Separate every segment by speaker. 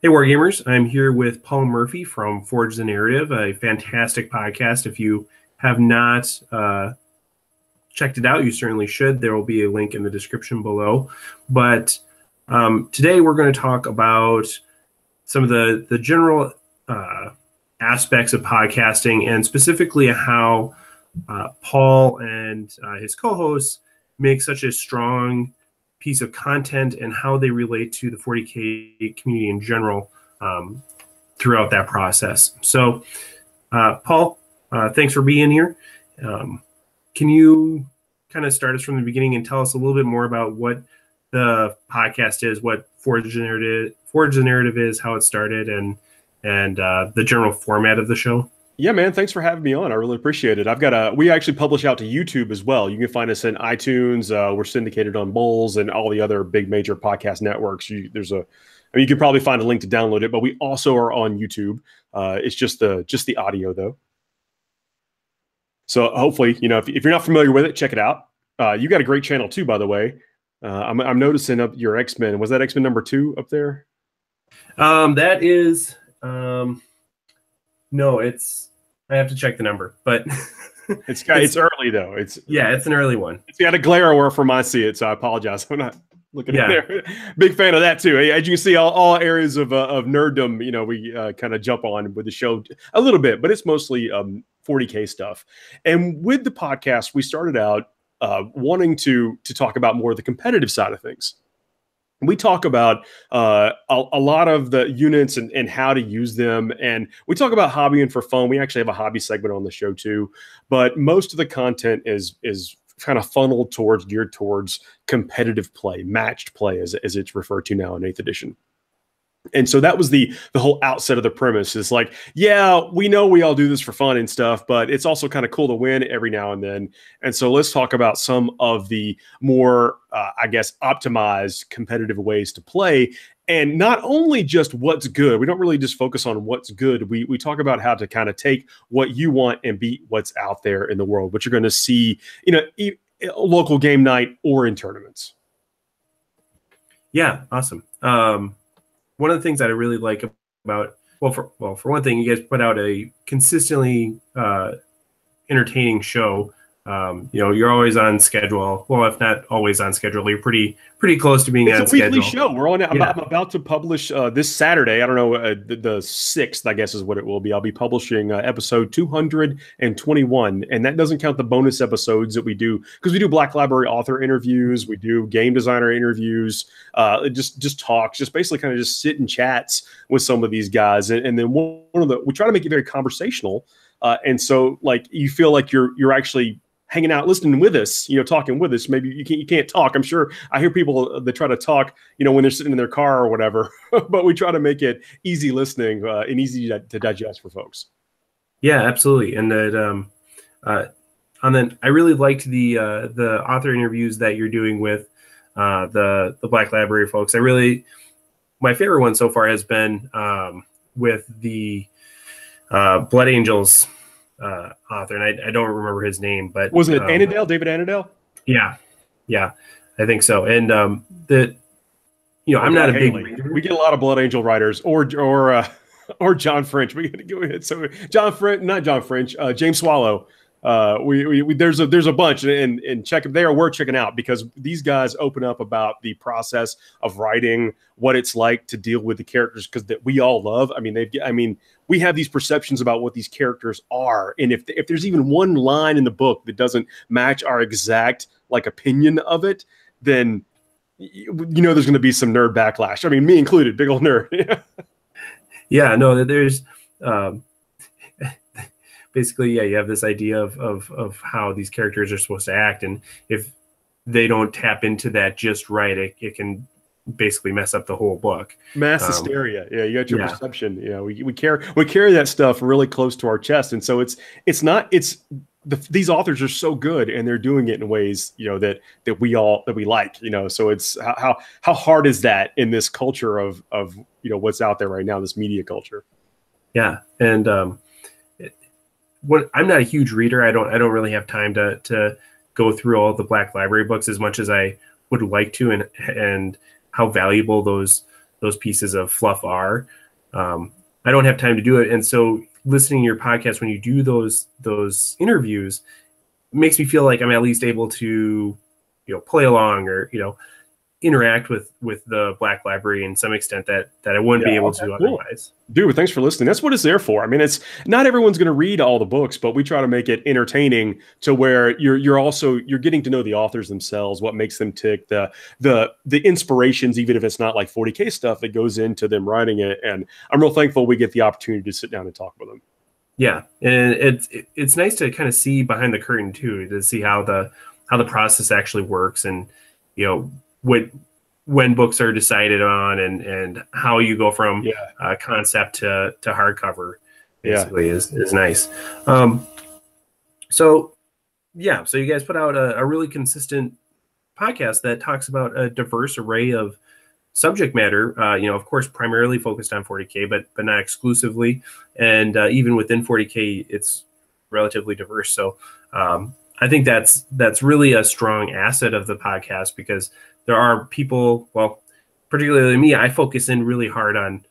Speaker 1: Hey, Wargamers. I'm here with Paul Murphy from Forge the Narrative, a fantastic podcast. If you have not checked it out, you certainly should. There will be a link in the description below. But today we're going to talk about some of the general aspects of podcasting, and specifically how Paul and his co-hosts make such a strong piece of content and how they relate to the 40K community in general throughout that process. So, Paul, thanks for being here. Can you kind of start us from the beginning and tell us a little bit more about what the podcast is, what Forge the Narrative is, how it started, and the general format of the show?
Speaker 2: Yeah, man. Thanks for having me on. I really appreciate it. We actually publish out to YouTube as well. You can find us in iTunes. We're syndicated on Bowls and all the other big major podcast networks. You could probably find a link to download it, but we also are on YouTube. It's just the audio though. So hopefully, if you're not familiar with it, check it out. You got a great channel too, by the way. I'm noticing up your X-Men. Was that X-Men number 2 up there?
Speaker 1: That is, no, I have to check the number, but
Speaker 2: it's early though. It's
Speaker 1: an early one.
Speaker 2: It's got a glare where from I see it, so I apologize. I'm not looking at there. Big fan of that too. As you can see, all areas of nerddom, we kind of jump on with the show a little bit, but it's mostly 40K stuff. And with the podcast, we started out wanting to talk about more of the competitive side of things. We talk about a lot of the units and how to use them. And we talk about hobbying for fun. We actually have a hobby segment on the show too. But most of the content is kind of funneled geared towards competitive play, matched play, as it's referred to now in 8th edition. And so that was the whole outset of the premise. Is like, yeah, we know we all do this for fun and stuff, but it's also kind of cool to win every now and then. And so let's talk about some of the more, optimized competitive ways to play. And not only just what's good. We don't really just focus on what's good. We talk about how to kind of take what you want and beat what's out there in the world, what you're going to see, local game night or in tournaments.
Speaker 1: Yeah, awesome. One of the things that I really like about, for one thing, you guys put out a consistently entertaining show. You're always on schedule. Well, if not always on schedule, you're pretty close to being on schedule.
Speaker 2: It's a weekly show. We're on. I'm about to publish this Saturday. I don't know, the 6th, I guess is what it will be. I'll be publishing episode 221, and that doesn't count the bonus episodes that we do, because we do Black Library author interviews, we do game designer interviews, just talks, just basically kind of just sit and chats with some of these guys, and then we try to make it very conversational, and so like you feel like you're actually hanging out, listening with us, talking with us. Maybe you can't talk. I'm sure I hear people that try to talk, when they're sitting in their car or whatever, but we try to make it easy listening and easy to digest for folks.
Speaker 1: Yeah, absolutely. And that, and then I really liked the author interviews that you're doing with the Black Library folks. My favorite one so far has been with the Blood Angels author, and I don't remember his name, but
Speaker 2: was it Annandale, David Annandale?
Speaker 1: Yeah, I think so. And I'm not a big reader.
Speaker 2: We get a lot of Blood Angel writers, or John French. We gotta go ahead. So not John French, James Swallow. There's a bunch, and check if they are worth checking out, because these guys open up about the process of writing, what it's like to deal with the characters, because that we all love. We have these perceptions about what these characters are, and if there's even one line in the book that doesn't match our exact opinion of it, then there's going to be some nerd backlash. Me included, big old nerd.
Speaker 1: Yeah, no, there's. Basically, yeah, you have this idea of how these characters are supposed to act, and if they don't tap into that just right, it can basically mess up the whole book.
Speaker 2: Mass hysteria. Yeah, you got your perception. Yeah, we carry that stuff really close to our chest, and so these authors are so good, and they're doing it in ways that we like. So it's how hard is that in this culture of what's out there right now, this media culture.
Speaker 1: Yeah, and I'm not a huge reader. I don't really have time to go through all the Black Library books as much as I would like to, and how valuable those those pieces of fluff are. I don't have time to do it. And so listening to your podcast when you do those interviews makes me feel like I'm at least able to, play along or, interact with the Black Library in some extent that I wouldn't be able to do otherwise.
Speaker 2: Dude, thanks for listening. That's what it's there for. I mean, it's not everyone's going to read all the books, but we try to make it entertaining to where you're getting to know the authors themselves, what makes them tick, the inspirations, even if it's not like 40K stuff that goes into them writing it. And I'm real thankful we get the opportunity to sit down and talk with them. Yeah,
Speaker 1: and it's nice to kind of see behind the curtain too, to see how the process actually works, and when books are decided on, and how you go from concept to hardcover basically is nice. So you guys put out a really consistent podcast that talks about a diverse array of subject matter, of course, primarily focused on 40K, but not exclusively. And even within 40K, it's relatively diverse. So I think that's really a strong asset of the podcast, because there are people, well, particularly me, I focus in really hard on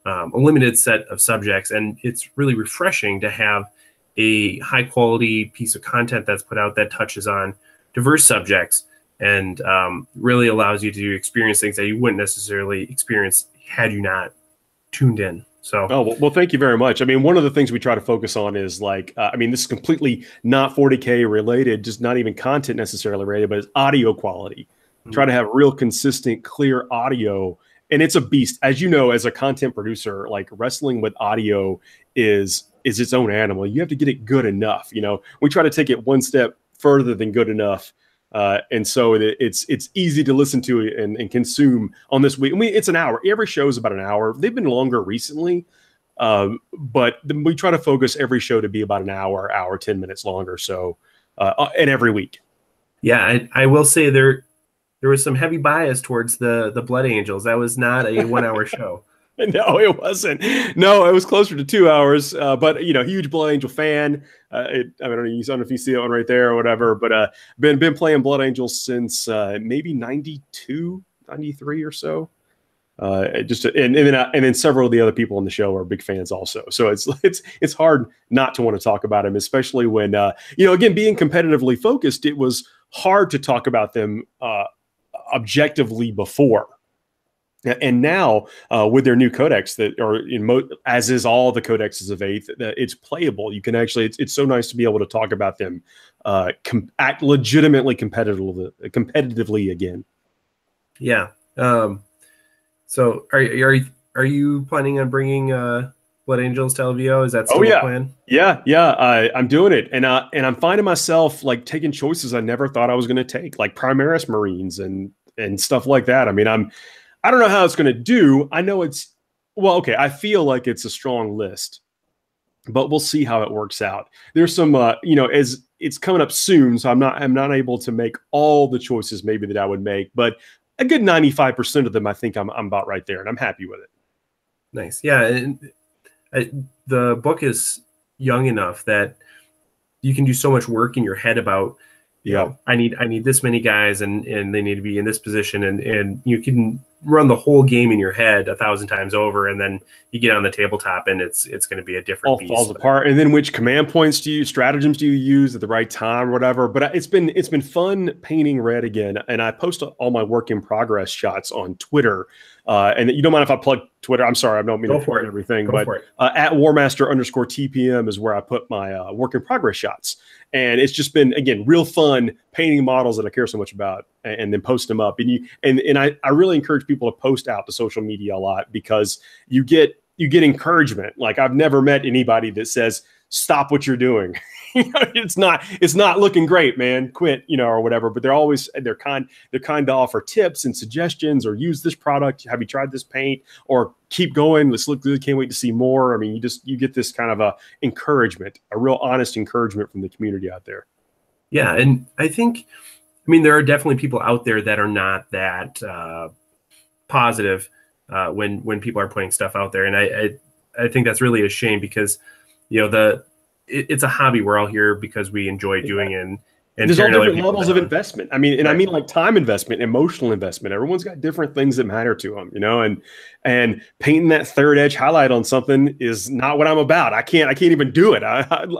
Speaker 1: a limited set of subjects, and it's really refreshing to have a high quality piece of content that's put out that touches on diverse subjects, and really allows you to experience things that you wouldn't necessarily experience had you not tuned in. So,
Speaker 2: well, thank you very much. I mean, one of the things we try to focus on is this is completely not 40K related, just not even content necessarily related, but it's audio quality. Try to have real consistent, clear audio. And it's a beast. As you know, as a content producer, like wrestling with audio is its own animal. You have to get it good enough. We try to take it one step further than good enough. And so it's easy to listen to and consume on this week. I mean, it's an hour. Every show is about an hour. They've been longer recently. But we try to focus every show to be about an hour, 10 minutes longer. So, and every week.
Speaker 1: Yeah, I will say there was some heavy bias towards the Blood Angels. That was not a 1 hour show.
Speaker 2: No, it wasn't. No, it was closer to 2 hours. But huge Blood Angel fan. I don't know if you see that one right there or whatever. But been playing Blood Angels since maybe 92, 93 or so. And then several of the other people on the show are big fans also. So it's hard not to want to talk about them, especially when again, being competitively focused, it was hard to talk about them objectively before. And now with their new codex that are as is all the codexes of 8th, it's playable. You can actually, it's so nice to be able to talk about them act legitimately competitively again.
Speaker 1: Yeah. So are you planning on bringing Blood Angels to LVO? Is that still the plan?
Speaker 2: Yeah. I'm doing it. And I'm finding myself like taking choices I never thought I was going to take, like Primaris Marines and stuff like that. I mean, I don't know how it's going to do. I know I feel like it's a strong list, but we'll see how it works out. There's some, as it's coming up soon, so I'm not able to make all the choices maybe that I would make, but a good 95% of them, I think I'm about right there, and I'm happy with it.
Speaker 1: Nice. Yeah. And the book is young enough that you can do so much work in your head about, I need this many guys and they need to be in this position, and you can run the whole game in your head 1,000 times over, and then you get on the tabletop and it's going to be a different beast.
Speaker 2: Falls apart. And then which command points stratagems do you use at the right time or whatever? But it's been fun painting red again, and I post all my work in progress shots on Twitter. And you don't mind if I plug Twitter? I'm sorry, I don't mean to plug everything, but at Warmaster_TPM is where I put my work in progress shots. And it's just been, again, real fun painting models that I care so much about, and then post them up. And I really encourage people to post out to social media a lot, because you get encouragement. Like, I've never met anybody that says, stop what you're doing. It's not looking great, man. Quit, or whatever. But they're kind to offer tips and suggestions, or use this product. Have you tried this paint? Or keep going. Let's look good. Can't wait to see more. I mean, you get this kind of a encouragement, a real honest encouragement from the community out there.
Speaker 1: Yeah, and I think, there are definitely people out there that are not that positive when people are putting stuff out there, and I think that's really a shame, because it's a hobby we're all here because we enjoy doing it. and
Speaker 2: there's all
Speaker 1: tearing other
Speaker 2: different
Speaker 1: people
Speaker 2: levels of
Speaker 1: down.
Speaker 2: investment. I mean, and I
Speaker 1: Right.
Speaker 2: mean like time investment, emotional investment. Everyone's got different things that matter to them, you know, and painting that third edge highlight on something is not what I'm about. I can't even do it.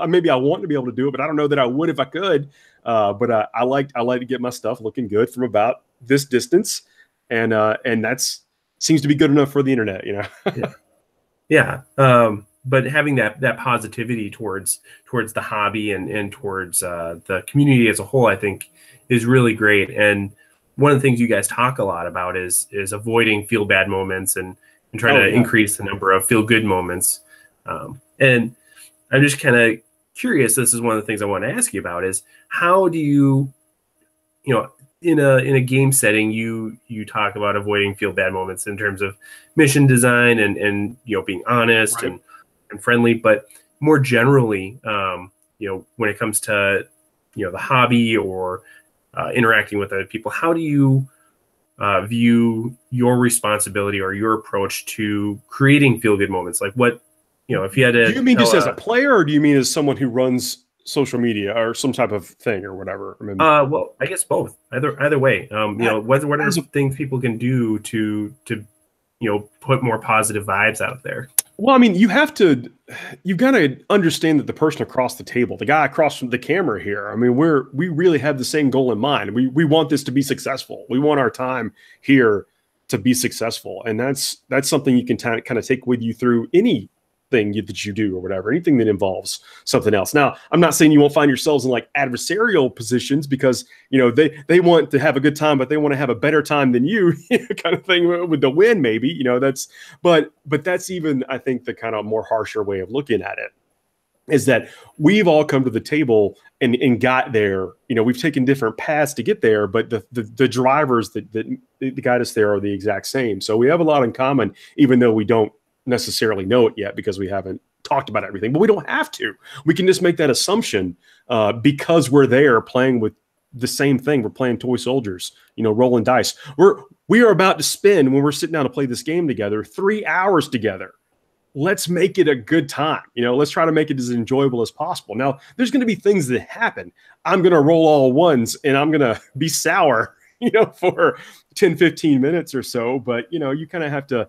Speaker 2: Maybe I want to be able to do it, but I don't know that I would if I could. But I like to get my stuff looking good from about this distance, and that's seems to be good enough for the internet, you know.
Speaker 1: Yeah. But having that positivity towards the hobby and towards the community as a whole, I think, is really great. And one of the things you guys talk a lot about is avoiding feel bad moments and trying to increase the number of feel good moments. And I'm just kind of curious. This is one of the things I want to ask you about is how do you know, in a game setting, you talk about avoiding feel bad moments in terms of mission design and you know, being honest and friendly, but more generally, you know, when it comes to, you know, the hobby or interacting with other people, how do you view your responsibility or your approach to creating feel good moments? Like what, you know, if you had to,
Speaker 2: do you mean just as a player, or do you mean as someone who runs social media or some type of thing or whatever? I mean,
Speaker 1: well, I guess both. Either way. You know, what are things people can do to you know, put more positive vibes out there?
Speaker 2: Well, I mean, you've got to understand that the person across the table, the guy across from the camera here, I mean, we really have the same goal in mind. We want this to be successful. We want our time here to be successful, and that's something you can kind of take with you through anything that you do or whatever, anything that involves something else. Now, I'm not saying you won't find yourselves in like adversarial positions because, you know, they want to have a good time, but they want to have a better time than you, kind of thing with the win, maybe, you know, but that's even, I think, the kind of more harsher way of looking at it is that we've all come to the table and got there. You know, we've taken different paths to get there, but the drivers that got us there are the exact same. So we have a lot in common, even though we don't necessarily know it yet because we haven't talked about everything, but we don't have to. We can just make that assumption because we're there playing with the same thing. We're playing toy soldiers, you know, rolling dice. We are about to spend, when we're sitting down to play this game together, 3 hours together. Let's make it a good time. You know, let's try to make it as enjoyable as possible. Now, there's going to be things that happen. I'm going to roll all ones and I'm going to be sour, you know, for 10, 15 minutes or so. But, you know, you kind of have to,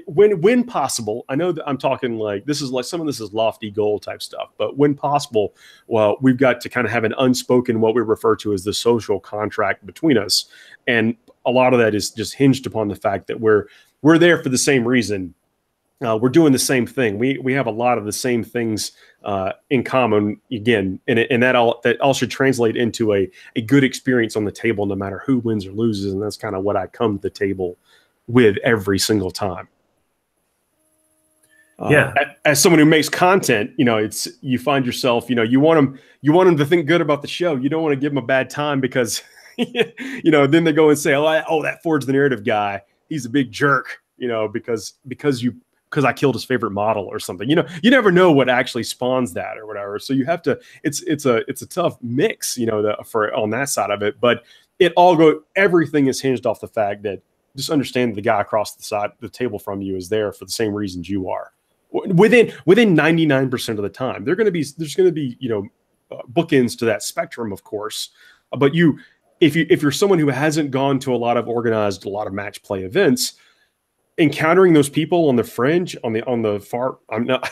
Speaker 2: when possible, I know that I'm talking like some of this is lofty goal type stuff, but when possible, well, we've got to kind of have an unspoken, what we refer to as the social contract between us. And a lot of that is just hinged upon the fact that we're there for the same reason. We're doing the same thing. We have a lot of the same things in common again, and that all should translate into a good experience on the table, no matter who wins or loses. And that's kind of what I come to the table with every single time. As someone who makes content, you know, you find yourself, you know, you want them to think good about the show. You don't want to give them a bad time because, you know, then they go and say, oh, that Forge the Narrative guy, he's a big jerk, you know, because I killed his favorite model or something. You know, you never know what actually spawns that or whatever. So you have to. It's a tough mix, you know, for on that side of it. But everything is hinged off the fact that. Just understand the guy across the table from you is there for the same reasons you are. Within 99% of the time, there's going to be, you know, bookends to that spectrum, of course. But if you're someone who hasn't gone to a lot of match play events, encountering those people on the fringe, on the far, I'm not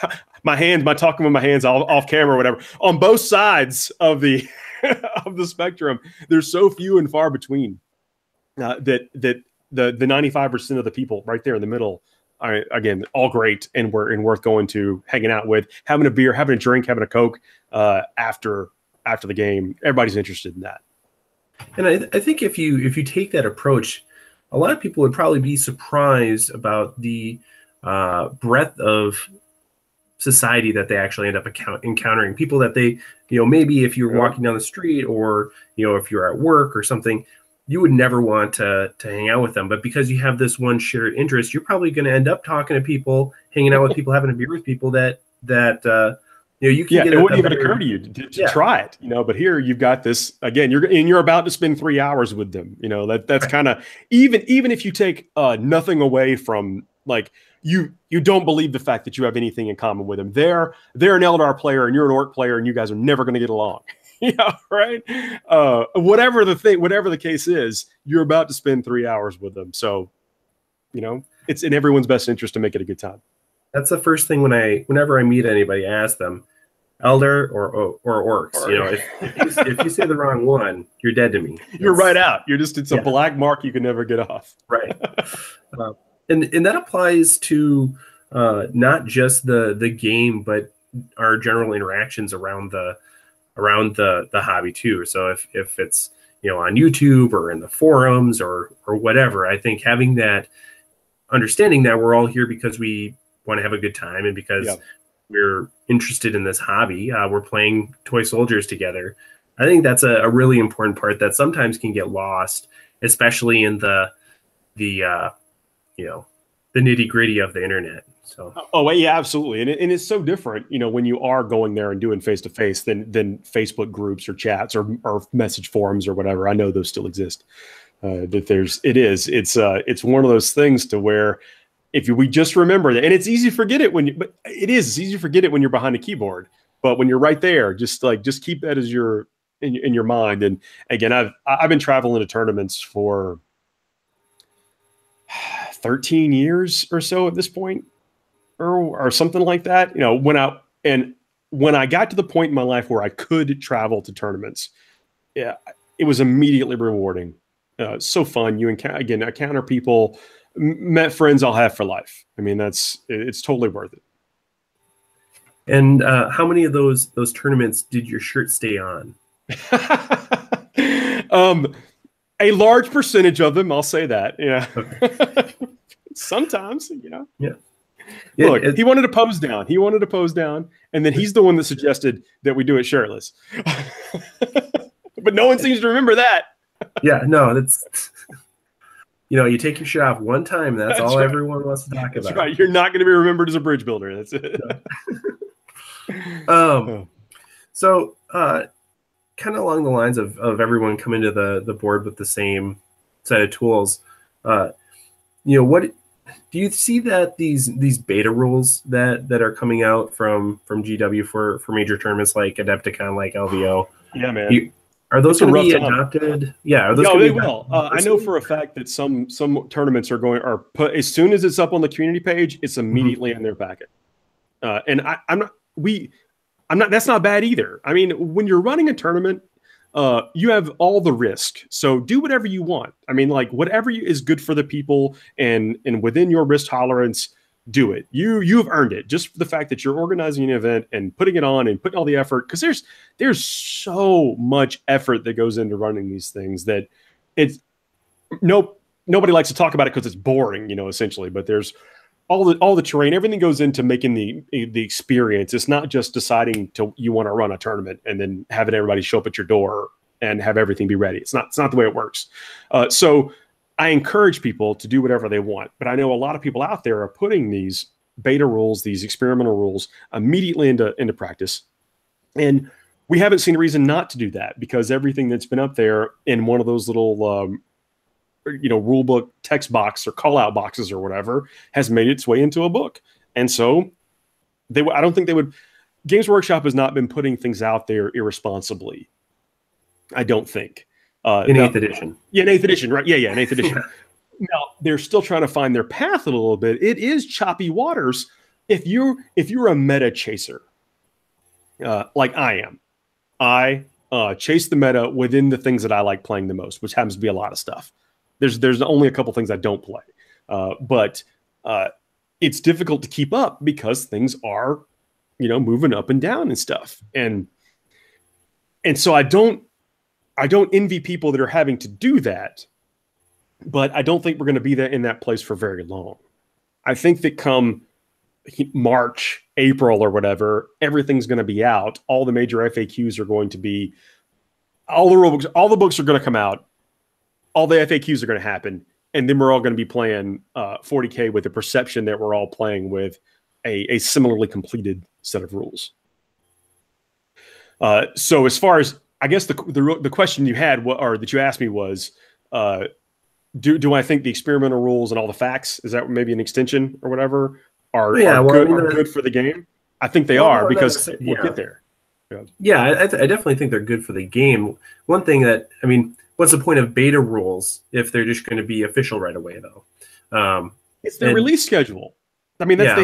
Speaker 2: talking with my hands off camera or whatever, on both sides of the of the spectrum, there's so few and far between that the 95% of the people right there in the middle are, again, all great and worth going to, hanging out with, having a beer, having a drink, having a Coke after the game. Everybody's interested in that.
Speaker 1: And I think if you take that approach, a lot of people would probably be surprised about the breadth of society that they actually end up encountering. People that they, you know, maybe if you're walking down the street or, you know, if you're at work or something, you would never want to hang out with them. But because you have this one shared interest, you're probably going to end up talking to people, hanging out with people, having a beer with people that you know, you can get.
Speaker 2: It wouldn't even occur to you to try it, you know. But here you've got this again. You're about to spend 3 hours with them. You know, that's kind of even if you take nothing away from, like, you don't believe the fact that you have anything in common with them. They're an Eldar player and you're an Orc player and you guys are never going to get along. Yeah, right. Whatever the case is, you're about to spend 3 hours with them. So, it's in everyone's best interest to make it a good time.
Speaker 1: That's the first thing whenever I meet anybody, I ask them, elder or orcs. If you say the wrong one, you're dead to me.
Speaker 2: You're right out. It's a black mark you can never get off.
Speaker 1: Right. And that applies to not just the game, but our general interactions around the hobby too. So if it's on YouTube or in the forums or whatever, I think having that understanding that we're all here because we want to have a good time and because we're interested in this hobby, we're playing toy soldiers together. I think that's a really important part that sometimes can get lost, especially in the nitty gritty of the internet. So.
Speaker 2: Oh yeah, absolutely, and it's so different, when you are going there and doing face to face than Facebook groups or chats or message forums or whatever. I know those still exist. It's one of those things to where if we just remember that, and it's easy to forget it it's easy to forget it when you're behind a keyboard, but when you're right there, just keep that as in your mind. And again, I've been traveling to tournaments for 13 years or so at this point, or something like that. When I got to the point in my life where I could travel to tournaments, it was immediately rewarding. So fun. You encounter people, met friends I'll have for life. I mean, it's totally worth it.
Speaker 1: And how many of those tournaments did your shirt stay on?
Speaker 2: A large percentage of them, I'll say that. Yeah. Okay. Sometimes,
Speaker 1: Yeah.
Speaker 2: Look, he wanted to pose down. And then he's the one that suggested that we do it shirtless. But no one seems to remember that.
Speaker 1: Yeah, no, that's you take your shirt off one time, that's all right. Everyone wants to talk about.
Speaker 2: That's right. You're not going to be remembered as a bridge builder. That's it.
Speaker 1: So kind of along the lines of everyone coming to the board with the same set of tools, what do you see that these beta rules that are coming out from GW for major tournaments like Adepticon, like LVO?
Speaker 2: Yeah, man.
Speaker 1: Are those going to be adopted? Yeah, are those?
Speaker 2: No, they will. I know for a fact that some tournaments are put as soon as it's up on the community page, it's immediately in their packet. And I'm not. That's not bad either. I mean, when you're running a tournament, you have all the risk. So do whatever you want. I mean, like whatever is good for the people and within your risk tolerance, do it. You've earned it just for the fact that you're organizing an event and putting it on and putting all the effort, because there's so much effort that goes into running these things that nobody likes to talk about it because it's boring, essentially. But there's all the terrain, everything goes into making the experience. It's not just deciding you want to run a tournament and then having everybody show up at your door and have everything be ready. It's not the way it works. So I encourage people to do whatever they want, but I know a lot of people out there are putting these beta rules, these experimental rules, immediately into practice. And we haven't seen a reason not to do that, because everything that's been up there in one of those little, rule book text box or call out boxes or whatever has made its way into a book. And so I don't think they would. Games Workshop has not been putting things out there irresponsibly. I don't think.
Speaker 1: In 8th edition.
Speaker 2: Yeah, in 8th edition, right? Yeah, in 8th edition. Now, they're still trying to find their path a little bit. It is choppy waters. If you're a meta chaser, like I am, I chase the meta within the things that I like playing the most, which happens to be a lot of stuff. There's only a couple things I don't play. But it's difficult to keep up because things are, moving up and down and stuff. And so I don't envy people that are having to do that, but I don't think we're going to be in that place for very long. I think that come March, April, or whatever, everything's going to be out. All the major FAQs are going to be, all the rule books, all the books are going to come out. All the FAQs are going to happen. And then we're all going to be playing 40K with the perception that we're all playing with a similarly completed set of rules. So as far as, I guess the question you had, or that you asked me was, do I think the experimental rules and all the facts, is that maybe an extension or whatever, are good for the game? I think they are, because we'll get there.
Speaker 1: Yeah, I definitely think they're good for the game. One thing that, I mean, what's the point of beta rules if they're just going to be official right away, though?
Speaker 2: It's their release schedule. I mean,
Speaker 1: Yeah.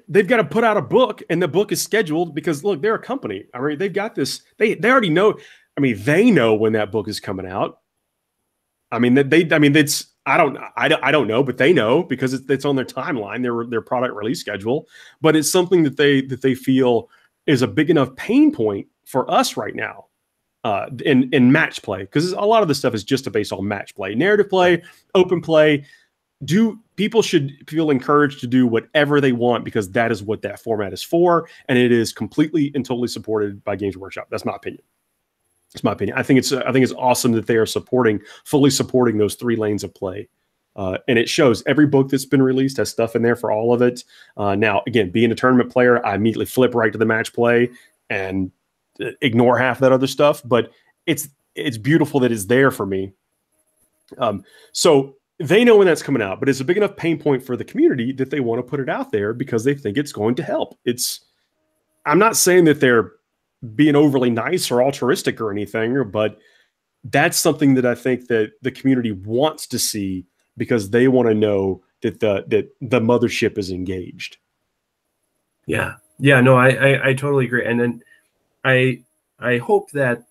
Speaker 2: they've got to put out a book, and the book is scheduled because, look, they're a company. I mean, they've got this, they already know. I mean, they know when that book is coming out. I mean, I don't know, but they know because it's on their timeline, their product release schedule. But it's something that they feel is a big enough pain point for us right now in match play, because a lot of this stuff is just based on match play, narrative play, open play. People should feel encouraged to do whatever they want because that is what that format is for, and it is completely and totally supported by Games Workshop. That's my opinion. It's my opinion. I think it's awesome that they are fully supporting those 3 lanes of play. And it shows. Every book that's been released has stuff in there for all of it. Now, again, being a tournament player, I immediately flip right to the match play and ignore half that other stuff. But it's beautiful that it's there for me. So they know when that's coming out, but it's a big enough pain point for the community that they want to put it out there because they think it's going to help. I'm not saying that they're being overly nice or altruistic or anything, but that's something that I think that the community wants to see because they want to know that the mothership is engaged.
Speaker 1: Yeah. No, I totally agree. And then I hope that,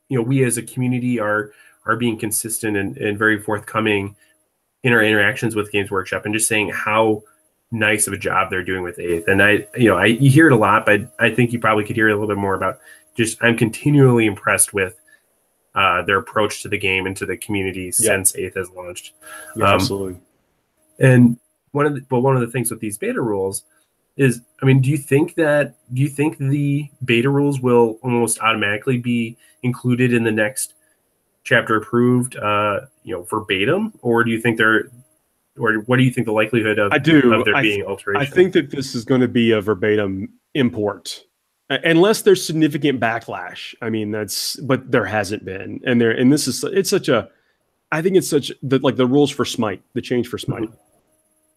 Speaker 1: we as a community are being consistent and very forthcoming in our interactions with Games Workshop and just saying how nice of a job they're doing with 8th. And you hear it a lot, but I think you probably could hear it a little bit more about just, I'm continually impressed with their approach to the game and to the community since 8th has launched.
Speaker 2: Yeah, absolutely.
Speaker 1: And one of the things with these beta rules is, I mean, do you think the beta rules will almost automatically be included in the next chapter approved, verbatim, or do you think what do you think the likelihood of there being alteration?
Speaker 2: I think that this is going to be a verbatim import, unless there's significant backlash. I mean, but there hasn't been, and I think it's such the rules for Smite, the change for Smite,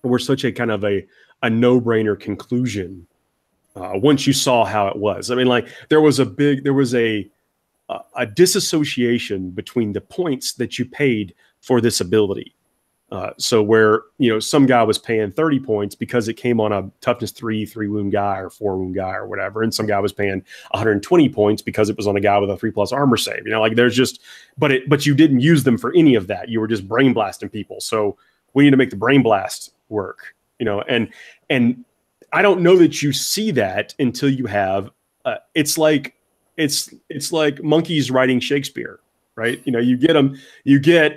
Speaker 2: were such a kind of a no-brainer conclusion once you saw how it was. I mean, there was a disassociation between the points that you paid for this ability. So where, some guy was paying 30 points because it came on a toughness 3 wound guy or 4 wound guy or whatever. And some guy was paying 120 points because it was on a guy with a 3+ armor save, there's just, but you didn't use them for any of that. You were just brain blasting people. So we need to make the brain blast work, and I don't know that you see that until you have, it's like monkeys writing Shakespeare. Right? You get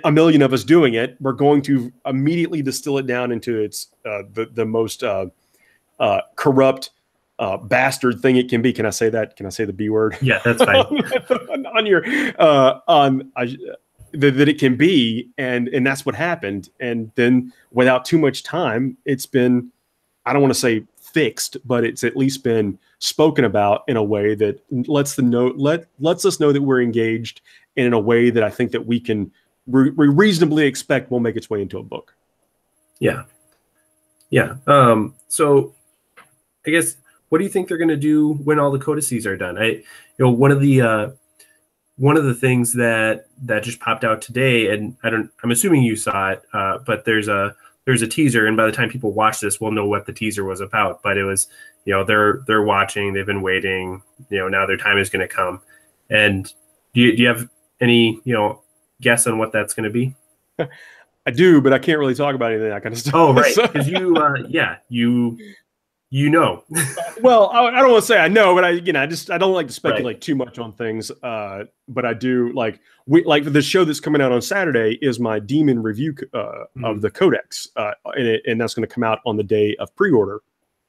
Speaker 2: a million of us doing it. We're going to immediately distill it down into its the most corrupt bastard thing it can be. Can I say that? Can I say the B word?
Speaker 1: Yeah, that's fine.
Speaker 2: That it can be, and that's what happened. And then without too much time, it's been, I don't want to say fixed, but it's at least been spoken about in a way that lets us know that we're engaged, and in a way that I think that we can reasonably expect will make its way into a book. Yeah.
Speaker 1: So I guess, what do you think they're going to do when all the codices are done? One of the things that just popped out today, and I'm assuming you saw it, but there's a teaser, and by the time people watch this, we'll know what the teaser was about. But it was, they're watching, they've been waiting, now their time is going to come. And do you have any, guess on what that's going to be?
Speaker 2: I do, but I can't really talk about anything that kind of stuff.
Speaker 1: Oh, right. Because
Speaker 2: Well, I don't want to say I know, but I don't like to speculate too much on things. But I do like the show that's coming out on Saturday is my Demon review of the Codex, and that's going to come out on the day of pre-order.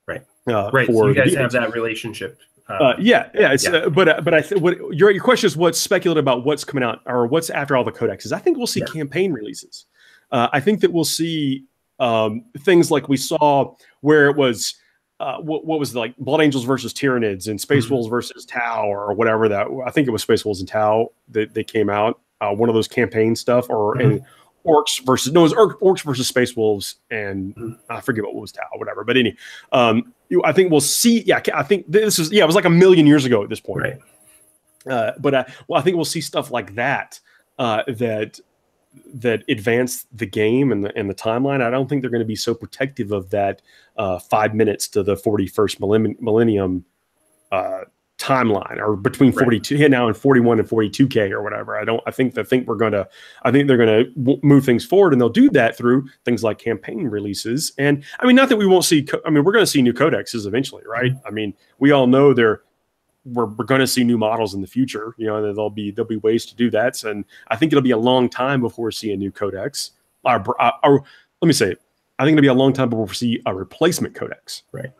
Speaker 1: Right. Right. So you guys have that relationship.
Speaker 2: But I think what your question is, what's speculative about what's coming out or what's after all the codexes. I think we'll see campaign releases. I think that we'll see things like we saw where it was what was like Blood Angels versus Tyranids and Space Wolves versus Tau or whatever that. I think it was Space Wolves and Tau that they came out. One of those campaign stuff, or orcs versus no, it was orcs versus space wolves, and I forget what was Tau, whatever. But anyway, I think we'll see. Yeah, I think this is it was like a million years ago at this point.
Speaker 1: Right.
Speaker 2: But I think we'll see stuff like that that advance the game and the timeline. I don't think they're going to be so protective of that 5 minutes to the 41st millennium timeline, or between 42 now and 41 and 42K or whatever. I think they're going to move things forward, and they'll do that through things like campaign releases. And I mean, not that we won't see, I mean, we're going to see new codexes eventually, right? I mean, we all know we're going to see new models in the future, you know, and there'll be ways to do that. And I think it'll be a long time before we see a new codex. Or let me say it. I think it'll be a long time before we see a replacement codex.
Speaker 1: Right.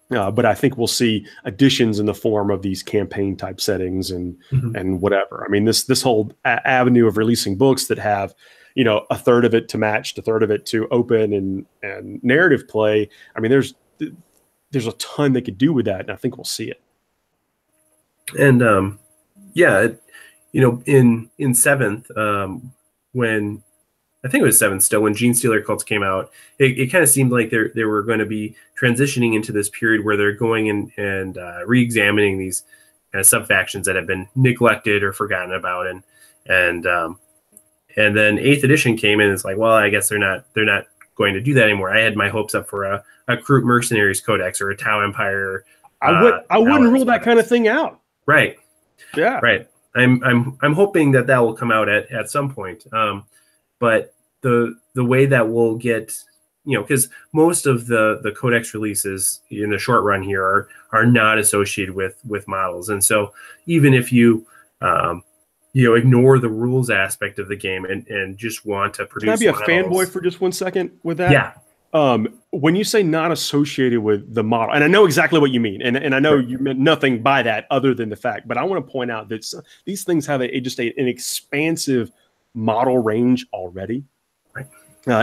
Speaker 2: But I think we'll see additions in the form of these campaign type settings and whatever. I mean, this whole avenue of releasing books that have, you know, a third of it to matched, a third of it to open and narrative play. I mean, there's a ton they could do with that, and I think we'll see it.
Speaker 1: And you know, in seventh, when I think it was seventh still, when Gene Stealer Cults came out, it kind of seemed like they were going to be transitioning into this period where they're going and re-examining these kind of sub-factions that have been neglected or forgotten about, and then 8th edition came in. And it's like, well, I guess they're not going to do that anymore. I had my hopes up for a Kroot Mercenaries Codex or a Tau Empire.
Speaker 2: I wouldn't rule that kind of thing out.
Speaker 1: Right.
Speaker 2: Yeah.
Speaker 1: Right. I'm hoping that will come out at some point. But the way that we'll get, you know, because most of the codex releases in the short run here are not associated with models, and so even if you ignore the rules aspect of the game and just want to produce,
Speaker 2: can I be a fanboy for just 1 second with that?
Speaker 1: Yeah.
Speaker 2: When you say not associated with the model, and I know exactly what you mean, and I know you meant nothing by that other than the fact, but I want to point out that these things have just an expansive model range already.
Speaker 1: Right.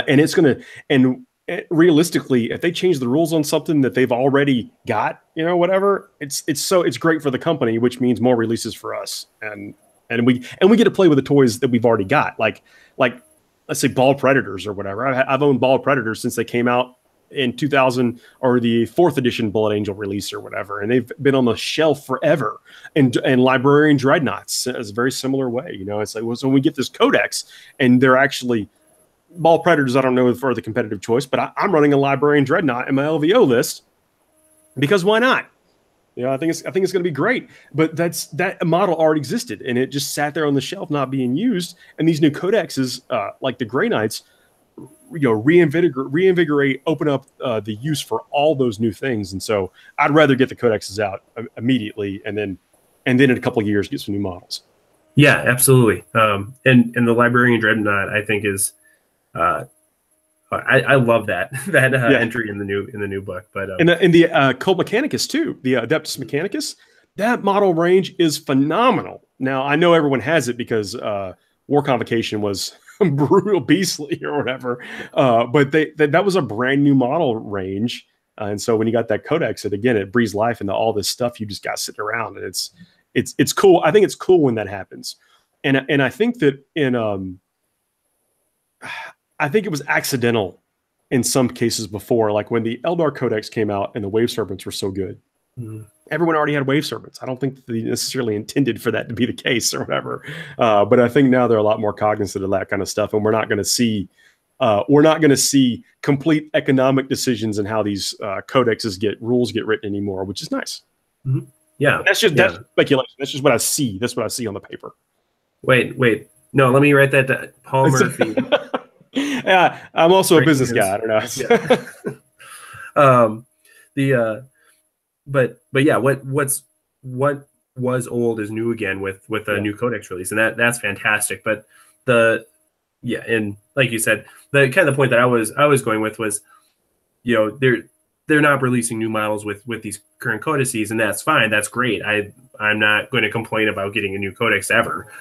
Speaker 2: And it's going to, and realistically, if they change the rules on something that they've already got, you know, whatever, it's great for the company, which means more releases for us. And we get to play with the toys that we've already got. Like let's say Ball Predators or whatever. I've owned Ball Predators since they came out in 2000, or the 4th edition Bullet Angel release or whatever. And they've been on the shelf forever. And Librarian Dreadnoughts is a very similar way. You know, it's like, well, so when we get this codex and they're actually Ball Predators, I don't know for the competitive choice, but I'm running a Librarian Dreadnought in my LVO list because why not? You know, I think it's going to be great, but that model already existed and it just sat there on the shelf, not being used. And these new codexes, like the Grey Knights, you know, reinvigorate, open up the use for all those new things. And so I'd rather get the codexes out immediately and then in a couple of years get some new models.
Speaker 1: Yeah, absolutely. And the Librarian Dreadnought, I think, is I love that entry in the new book. But
Speaker 2: and the Cult Mechanicus too, the Adeptus Mechanicus, that model range is phenomenal. Now I know everyone has it because War Convocation was brutal beastly or whatever, but that was a brand new model range, and so when you got that codex, it breathes life into all this stuff you just got sitting around, and it's cool. I think it's cool when that happens, and I think that I think it was accidental in some cases before, like when the Eldar Codex came out and the Wave Serpents were so good. Everyone already had Wave Serpents. I don't think they necessarily intended for that to be the case or whatever. But I think now they're a lot more cognizant of that kind of stuff. And we're not going to see complete economic decisions in how these codexes rules get written anymore, which is nice.
Speaker 1: Mm-hmm. Yeah.
Speaker 2: And that's speculation. That's just what I see. That's what I see on the paper.
Speaker 1: Wait. No, let me write that down. Paul Murphy.
Speaker 2: Yeah, I'm also a business guy. I don't
Speaker 1: know. Yeah. But yeah, what was old is new again with a new codex release, and that's fantastic. But and like you said, the kind of the point that I was going with was, you know, they're not releasing new models with these current codices, and that's fine. That's great. I'm not going to complain about getting a new codex ever.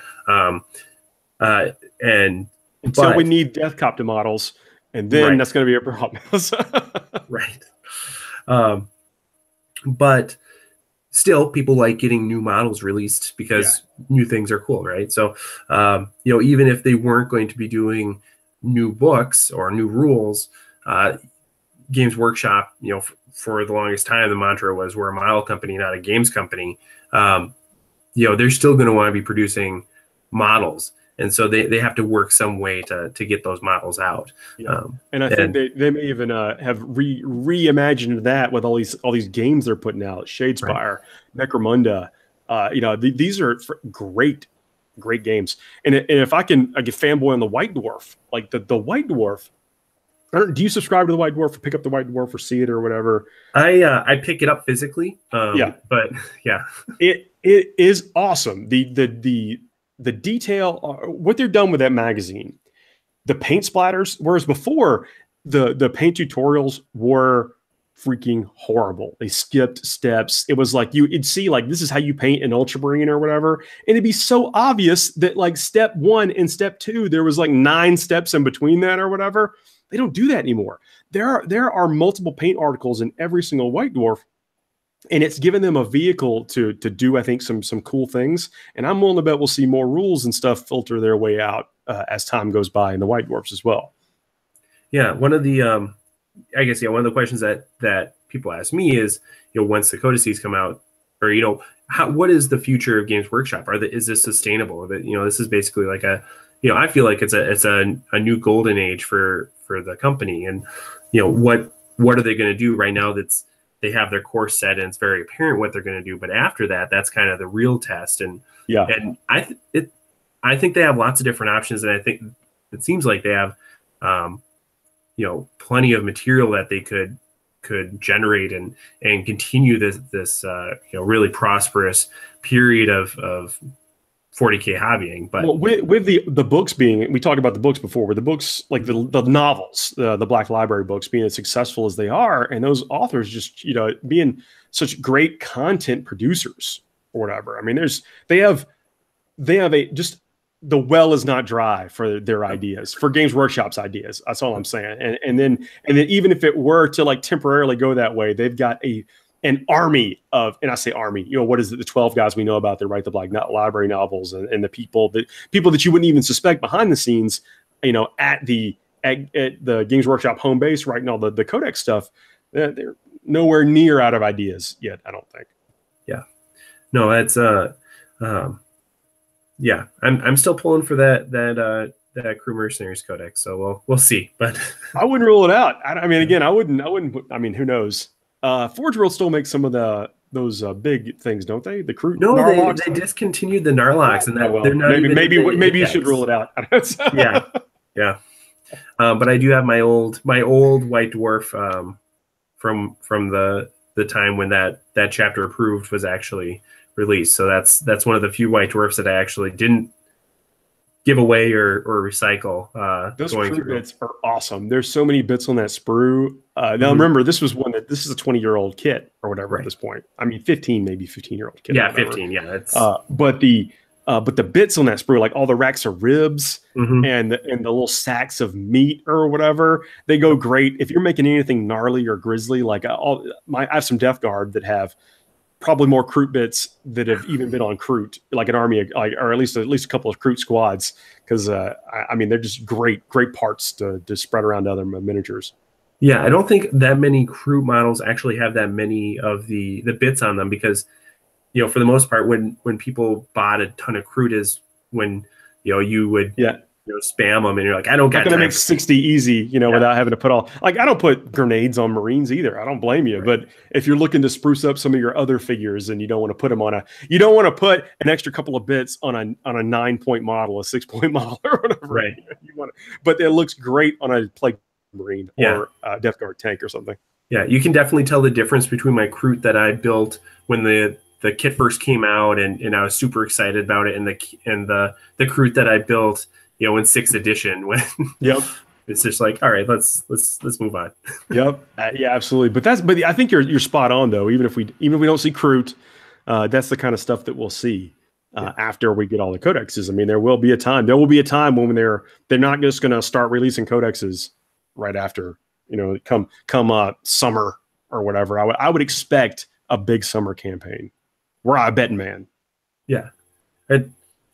Speaker 2: Until we need Death Copter models, and then that's going to be a problem.
Speaker 1: Right. But still, people like getting new models released because new things are cool, right? So, you know, even if they weren't going to be doing new books or new rules, Games Workshop, for the longest time, the mantra was we're a model company, not a games company. They're still going to want to be producing models. And so they have to work some way to get those models out.
Speaker 2: Yeah. And I think they may even have reimagined that with all these games they're putting out, Shadespire, right. Necromunda. These are great games. And if I get fanboy on the White Dwarf, like the White Dwarf. Do you subscribe to the White Dwarf or pick up the White Dwarf or see it or whatever?
Speaker 1: I pick it up physically. But yeah,
Speaker 2: it is awesome. The detail, what they've done with that magazine, the paint splatters, whereas before the paint tutorials were freaking horrible. They skipped steps. It was like you'd see like, this is how you paint an Ultramarine or whatever. And it'd be so obvious that like step 1 and step 2, there was like 9 steps in between that or whatever. They don't do that anymore. There are multiple paint articles in every single White Dwarf, and it's given them a vehicle to do, I think, some cool things. And I'm willing to bet we'll see more rules and stuff filter their way out as time goes by in the White Dwarfs as well.
Speaker 1: Yeah, one of the one of the questions that people ask me is, once the codices come out, or what is the future of Games Workshop? Is this sustainable? This is basically like I feel like it's a new golden age for the company, and what are they going to do right now? They have their course set and it's very apparent what they're going to do, but after that, that's kind of the real test. And I think they have lots of different options, and I think it seems like they have plenty of material that they could generate and continue this really prosperous period of 40K hobbying. But
Speaker 2: with the books being, we talked about the books before, where the books, like the novels, the Black Library books being as successful as they are, and those authors just being such great content producers or whatever. I mean, they have the well is not dry for their ideas, for Games Workshop's ideas. That's all I'm saying. And then even if it were to like temporarily go that way, they've got an army of, and I say army, what is it? The 12 guys we know about that write the Black Library novels, and the people that you wouldn't even suspect behind the scenes, at the Games Workshop home base writing all the Codex stuff. They're nowhere near out of ideas yet, I don't think.
Speaker 1: Yeah, no, that's yeah, I'm still pulling for that Crew Mercenaries Codex, so we'll see. But
Speaker 2: I wouldn't rule it out. I mean, again, I wouldn't. I mean, who knows? Forge World still makes some of those big things, don't they? The crew.
Speaker 1: No, they discontinued the Narlox, and they're not.
Speaker 2: Maybe you should rule it out.
Speaker 1: yeah. But I do have my old White Dwarf from the time when that chapter approved was actually released. So that's one of the few White Dwarfs that I actually didn't give away or recycle.
Speaker 2: Those crew bits are awesome. There's so many bits on that sprue. Now remember, this is a 20-year-old kit or whatever at this point. I mean, 15-year-old kit.
Speaker 1: Yeah, 15. Yeah, it's
Speaker 2: but the bits on that sprue, like all the racks of ribs and the little sacks of meat or whatever, they go great if you're making anything gnarly or grisly. Like I have some Death Guard that have probably more Kroot bits that have even been on Kroot, like an army, or at least a couple of Kroot squads, because I mean, they're just great parts to spread around to other miniatures.
Speaker 1: Yeah, I don't think that many Kroot models actually have that many of the bits on them, because for the most part, when people bought a ton of Kroot is when you would spam them, and you're like, I don't got
Speaker 2: time to make 60 easy, without having to put all, like, I don't put grenades on Marines either. I don't blame you. Right. But if you're looking to spruce up some of your other figures and you don't want to put them you don't want to put an extra couple of bits on a 9-point model, a 6-point model or whatever.
Speaker 1: Right.
Speaker 2: But it looks great on a Plague Marine or a Death Guard tank or something.
Speaker 1: Yeah. You can definitely tell the difference between my Kroot that I built when the kit first came out and I was super excited about it, and the Kroot that I built in 6th edition, when it's just like, all right, let's move on.
Speaker 2: Yeah, absolutely. But I think you're spot on though. Even if we don't see Kroot, that's the kind of stuff that we'll see after we get all the codexes. I mean, there will be a time when they're not just going to start releasing codexes right after, come summer or whatever. I would expect a big summer campaign. We're a betting man.
Speaker 1: Yeah.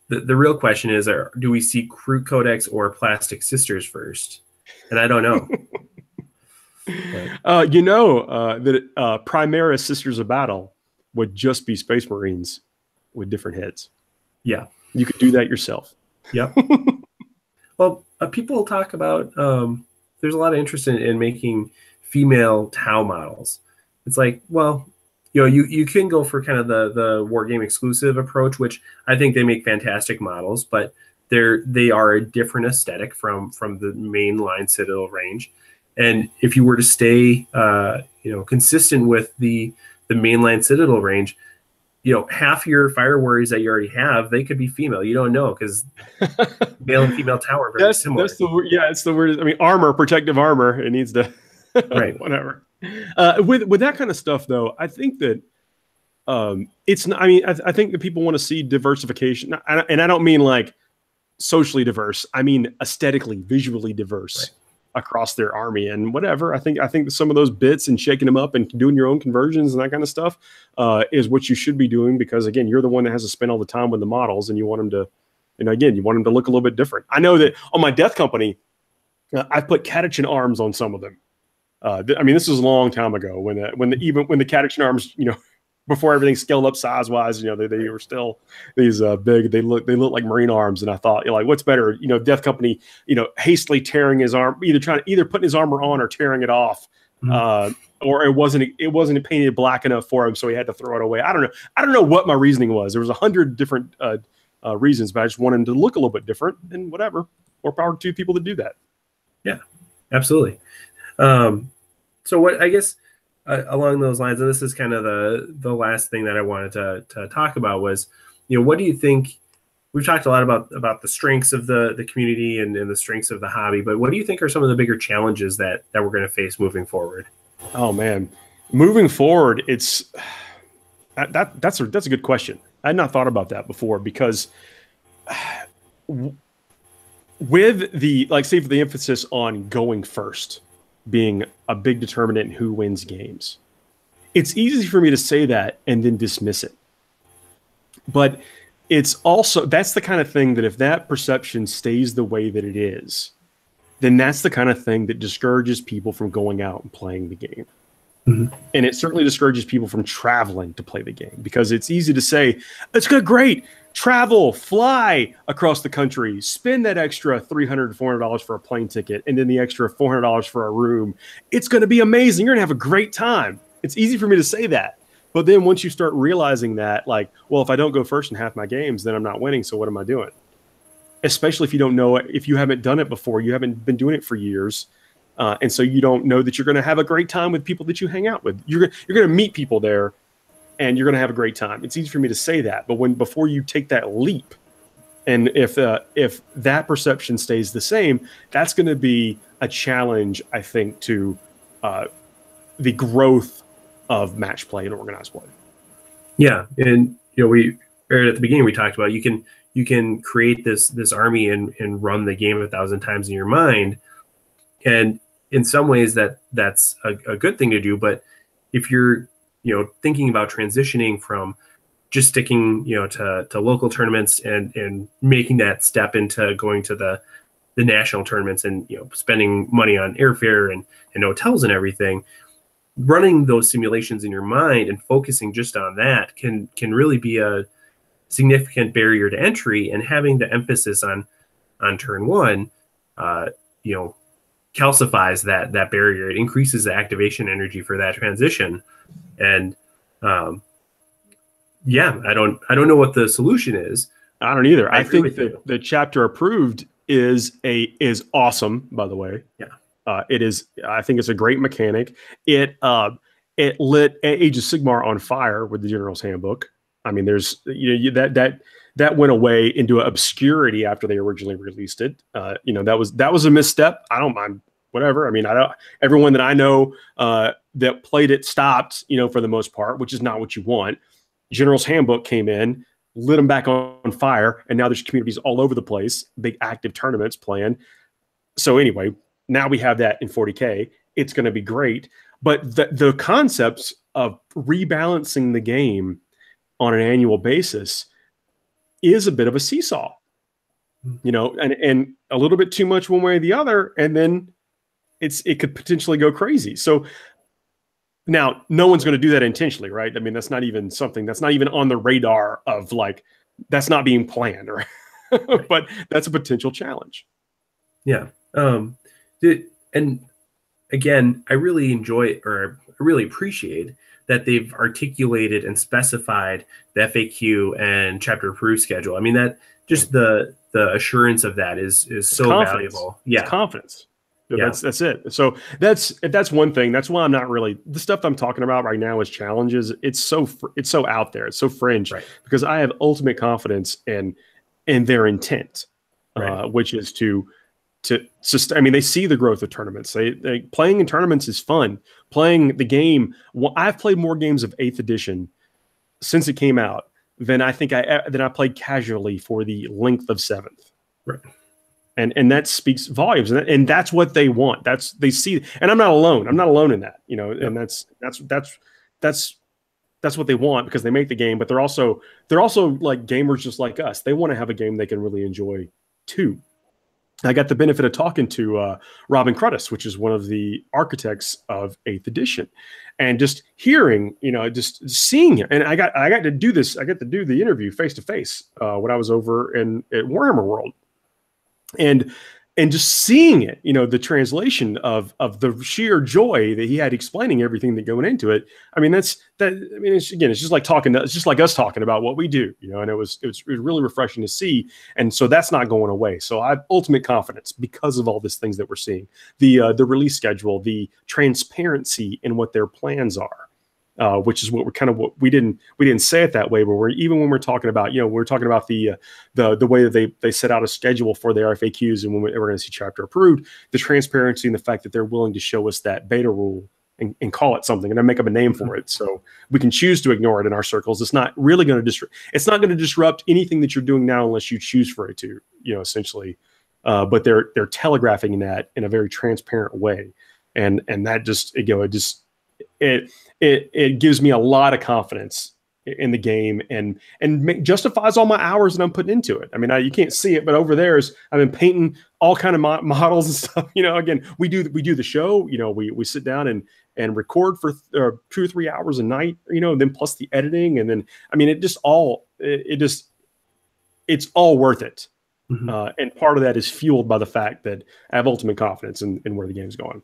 Speaker 1: the real question is, do we see Crew Codex or Plastic Sisters first? And I don't know.
Speaker 2: That Primaris Sisters of Battle would just be Space Marines with different heads.
Speaker 1: Yeah.
Speaker 2: You could do that yourself.
Speaker 1: Yep. Well, people talk about, there's a lot of interest in making female Tau models. It's like, well, you can go for kind of the Wargame exclusive approach, which I think they make fantastic models, but they are a different aesthetic from the mainline Citadel range. And if you were to stay, consistent with the mainline Citadel range, half your fire warriors that you already have, they could be female. You don't know, because male and female Tau are very similar.
Speaker 2: It's the word. I mean, armor, protective armor. It needs to,
Speaker 1: right?
Speaker 2: Whatever. With that kind of stuff, though, I think that it's not. I mean, I think that people want to see diversification, and I don't mean like socially diverse. I mean aesthetically, visually diverse. Right. Across their army and whatever. I think some of those bits and shaking them up and doing your own conversions and that kind of stuff is what you should be doing, because again, you're the one that has to spend all the time with the models, and you want them to, you want them to look a little bit different. I know that on my Death Company, I put Catachan arms on some of them. I mean, this was a long time ago when the Catachan arms, before everything scaled up size wise, they were still these big. They look like Marine arms, and I thought, what's better? Death Company, hastily tearing his arm, either putting his armor on or tearing it off, or it wasn't painted black enough for him, so he had to throw it away. I don't know what my reasoning was. There was 100 different reasons, but I just wanted him to look a little bit different, and whatever. More power to people that do that.
Speaker 1: Yeah, absolutely. So what I guess. Along those lines, and this is kind of the last thing that I wanted to talk about was, what do you think? We've talked a lot about the strengths of the community and the strengths of the hobby, but what do you think are some of the bigger challenges that we're going to face moving forward?
Speaker 2: Oh man, moving forward, it's that's a good question. I had not thought about that before, because with the say for the emphasis on going first being a big determinant in who wins games, it's easy for me to say that and then dismiss it. But it's also, that's the kind of thing that if that perception stays the way that it is, then that's the kind of thing that discourages people from going out and playing the game. Mm-hmm. And it certainly discourages people from traveling to play the game, because it's easy to say, it's good, great, travel, fly across the country, spend that extra $300 to $400 for a plane ticket, and then the extra $400 for a room. It's going to be amazing. You're going to have a great time. It's easy for me to say that. But then once you start realizing that, well, if I don't go first in half my games, then I'm not winning. So what am I doing? Especially if you don't know it, if you haven't done it before, you haven't been doing it for years. And so you don't know that you're going to have a great time with people that you hang out with. You're going to meet people there, and you're going to have a great time. It's easy for me to say that, but before you take that leap, and if that perception stays the same, that's going to be a challenge, I think, to the growth of match play and organized play.
Speaker 1: Yeah, and we at the beginning we talked about you can create this army and run the game 1,000 times in your mind, and in some ways that's a good thing to do. But if you're thinking about transitioning from just sticking to local tournaments and making that step into going to the national tournaments and spending money on airfare and hotels and everything, running those simulations in your mind and focusing just on that can really be a significant barrier to entry. And having the emphasis on turn one calcifies that barrier. It increases the activation energy for that transition. And I don't know what the solution is.
Speaker 2: I don't either. I think that the chapter approved is awesome, by the way.
Speaker 1: Yeah.
Speaker 2: It is. I think it's a great mechanic. It lit Age of Sigmar on fire with the General's Handbook. I mean, there's that went away into obscurity after they originally released it. That was a misstep. I don't mind. Whatever. I mean, everyone that I know that played it stopped, for the most part, which is not what you want. General's Handbook came in, lit them back on fire, and now there's communities all over the place, big active tournaments playing. So anyway, now we have that in 40K. It's going to be great. But the concepts of rebalancing the game on an annual basis is a bit of a seesaw, you know, and a little bit too much one way or the other, and then it could potentially go crazy. So now no one's going to do that intentionally, right? I mean, that's not even something that's not even on the radar of like, that's not being planned, or but that's a potential challenge.
Speaker 1: Yeah. And again, I really enjoy, or I really appreciate that they've articulated and specified the FAQ and chapter approved schedule. I mean, that just the assurance of that is so valuable. Yeah.
Speaker 2: It's confidence. Yeah. That's it. So that's one thing. That's why I'm not really, the stuff I'm talking about right now is challenges. It's so out there. It's so fringe, because I have ultimate confidence in their intent, which is to I mean, they see the growth of tournaments. They playing in tournaments is fun. Playing the game, I've played more games of 8th edition since it came out than I played casually for the length of 7th.
Speaker 1: Right.
Speaker 2: And that speaks volumes, and that's what they want. They see, and I'm not alone. I'm not alone in that, you know. And that's what they want, because they make the game, but they're also like gamers just like us. They want to have a game they can really enjoy too. I got the benefit of talking to Robin Cruddas, which is one of the architects of 8th edition, and just hearing, you know, just seeing him. And I got to do this. I got to do the interview face to face when I was over at Warhammer World, and just seeing it, you know, the translation of the sheer joy that he had explaining everything that going into it. I mean, it's just like it's just like us talking about what we do, you know, and it was really refreshing to see. And so that's not going away. So I have ultimate confidence because of all these things that we're seeing, the release schedule, the transparency in what their plans are. Which is what we didn't say it that way, but even when we're talking about, you know, we're talking about the way that they set out a schedule for their FAQs, and when we're going to see chapter approved, the transparency and the fact that they're willing to show us that beta rule and call it something and then make up a name for it, so we can choose to ignore it in our circles. It's not really going to it's not going to disrupt anything that you're doing now unless you choose for it to, you know, essentially. But they're telegraphing that in a very transparent way, and that just, you know, it gives me a lot of confidence in the game, and justifies all my hours that I'm putting into it. I mean, you can't see it, but over there I've been painting all kind of models and stuff. You know, again, we do the show. You know, we sit down and record for 2 or 3 hours a night. You know, and then plus the editing, and then I mean, it's all worth it. Mm-hmm. And part of that is fueled by the fact that I have ultimate confidence in where the game's going.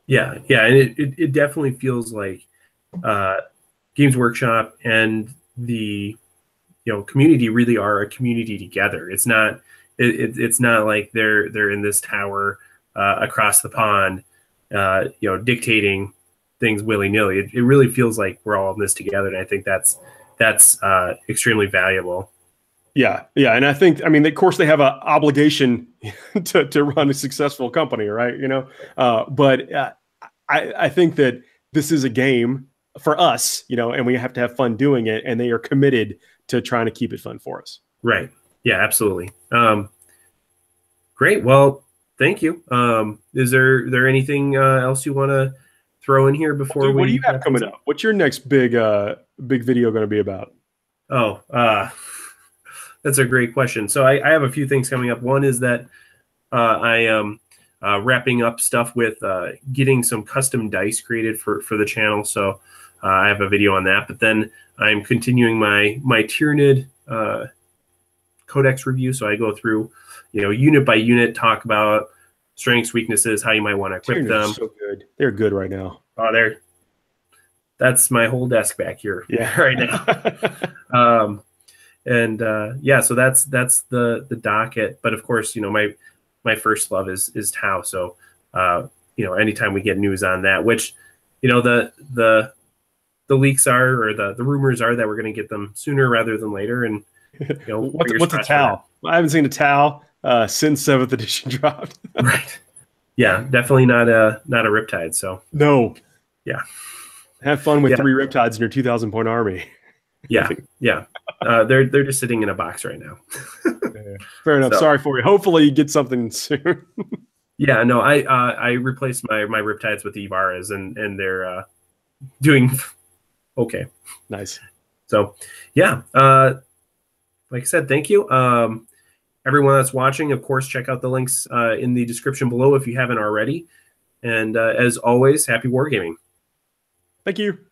Speaker 1: Yeah, and it definitely feels like Games Workshop and the, you know, community really are a community together. It's not like they're in this tower across the pond, you know, dictating things willy-nilly. It really feels like we're all in this together, and I think that's extremely valuable.
Speaker 2: Yeah, and I think, I mean, of course, they have an obligation to run a successful company, right? You know, but I think that this is a game for us, you know, and we have to have fun doing it, and they are committed to trying to keep it fun for us.
Speaker 1: Right. Yeah, absolutely. Great. Well, thank you. Is there anything else you want to throw in here before
Speaker 2: what do you have coming up? What's your next big video going to be about?
Speaker 1: Oh, that's a great question. So I have a few things coming up. One is that I am wrapping up stuff with getting some custom dice created for the channel. So I have a video on that. But then I'm continuing my Tyranid codex review. So I go through, you know, unit by unit, talk about strengths, weaknesses, how you might want to equip them.
Speaker 2: So good. They're good right now.
Speaker 1: Oh, that's my whole desk back here. Yeah, right now. Yeah, so that's the docket. But of course, you know, my first love is Tau. So you know, anytime we get news on that, which, you know, the leaks are, or the rumors are that we're going to get them sooner rather than later. And you know,
Speaker 2: what's a Tau? I haven't seen a Tau since 7th edition dropped.
Speaker 1: Right. Yeah, definitely not a Riptide. So
Speaker 2: no. Yeah. Have fun with 3 Riptides in your 2,000 point army.
Speaker 1: Yeah. They're just sitting in a box right now.
Speaker 2: Fair enough. So, sorry for you. Hopefully you get something soon.
Speaker 1: Yeah, no, I replaced my Riptides with Ivaras, and they're doing okay.
Speaker 2: Nice.
Speaker 1: So yeah, like I said, thank you. Everyone that's watching, of course, check out the links in the description below if you haven't already. And as always, happy wargaming.
Speaker 2: Thank you.